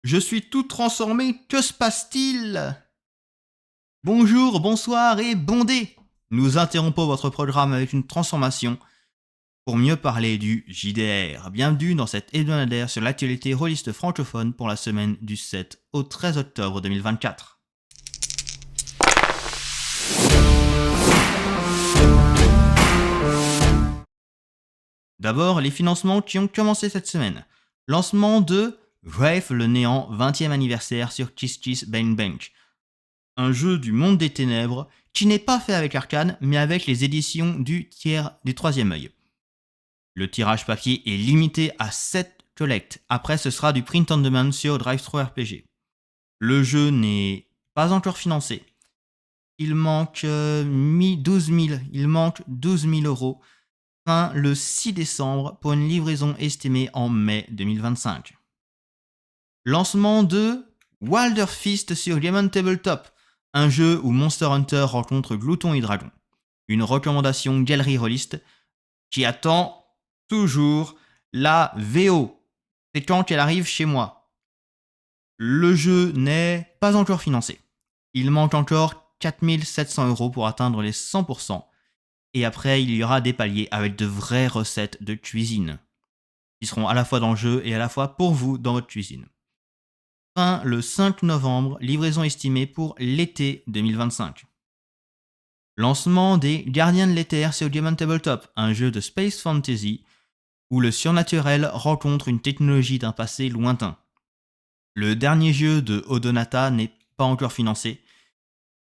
Je suis tout transformé, que se passe-t-il? Bonjour, bonsoir et bondé. Nous interrompons votre programme avec une transformation pour mieux parler du JDR. Bienvenue dans cet hebdomadaire sur l'actualité rôliste francophone pour la semaine du 7 au 13 octobre 2024. D'abord, les financements qui ont commencé cette semaine. Lancement de Wraith le Néant 20e anniversaire sur KissKissBankBank. Un jeu du monde des ténèbres qui n'est pas fait avec Arcane, mais avec les éditions du troisième œil. Le tirage papier est limité à 7 collects. Après, ce sera du print on demand sur DriveThru RPG. Le jeu n'est pas encore financé. Il manque 12 000 euros. Fin le 6 décembre pour une livraison estimée en mai 2025. Lancement de Wilder Fist sur Game Tabletop, un jeu où Monster Hunter rencontre Glouton et Dragon. Une recommandation galerie rolliste qui attend toujours la VO. C'est quand qu'elle arrive chez moi. Le jeu n'est pas encore financé. Il manque encore 4 700 euros pour atteindre les 100%. Et après, il y aura des paliers avec de vraies recettes de cuisine qui seront à la fois dans le jeu et à la fois pour vous dans votre cuisine. Fin le 5 novembre, livraison estimée pour l'été 2025. Lancement des Gardiens de l'Éther sur Game Tabletop, un jeu de space fantasy où le surnaturel rencontre une technologie d'un passé lointain. Le dernier jeu de Odonata n'est pas encore financé.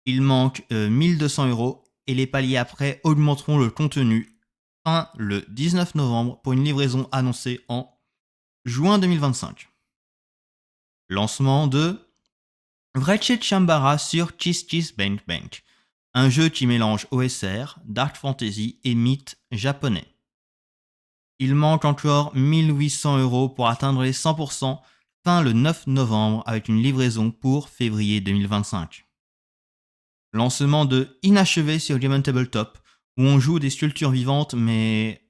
Il manque 1200 euros et les paliers après augmenteront le contenu. Fin le 19 novembre pour une livraison annoncée en juin 2025. Lancement de Wretched Shambara sur KissKissBankBank, un jeu qui mélange OSR, Dark Fantasy et mythe japonais. Il manque encore 1800 euros pour atteindre les 100%, fin le 9 novembre avec une livraison pour février 2025. Lancement de Inachevé sur Game Tabletop, où on joue des sculptures vivantes mais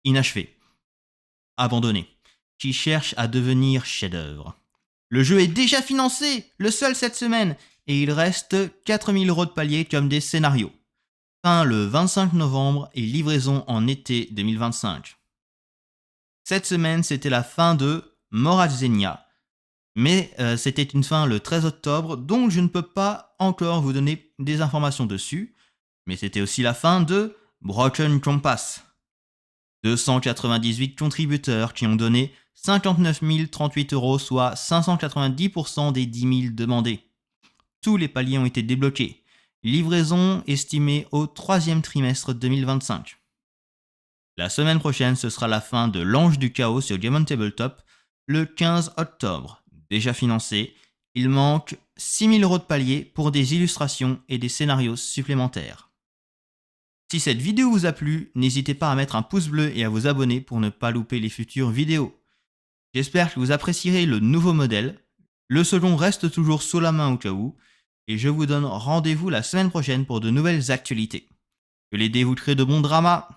inachevées, abandonnées, qui cherchent à devenir chef-d'œuvre. Le jeu est déjà financé, le seul cette semaine, et il reste 4000 euros de palier comme des scénarios. Fin le 25 novembre et livraison en été 2025. Cette semaine, c'était la fin de Morazenia, mais c'était une fin le 13 octobre, donc je ne peux pas encore vous donner des informations dessus, mais c'était aussi la fin de Broken Compass. 298 contributeurs qui ont donné 59 038 euros, soit 590% des 10 000 demandés. Tous les paliers ont été débloqués. Livraison estimée au 3e trimestre 2025. La semaine prochaine, ce sera la fin de l'Ange du Chaos sur Game Tabletop, le 15 octobre. Déjà financé, il manque 6 000 euros de palier pour des illustrations et des scénarios supplémentaires. Si cette vidéo vous a plu, n'hésitez pas à mettre un pouce bleu et à vous abonner pour ne pas louper les futures vidéos. J'espère que vous apprécierez le nouveau modèle. Le second reste toujours sous la main au cas où. Et je vous donne rendez-vous la semaine prochaine pour de nouvelles actualités. Que les dés vous créent de bons dramas.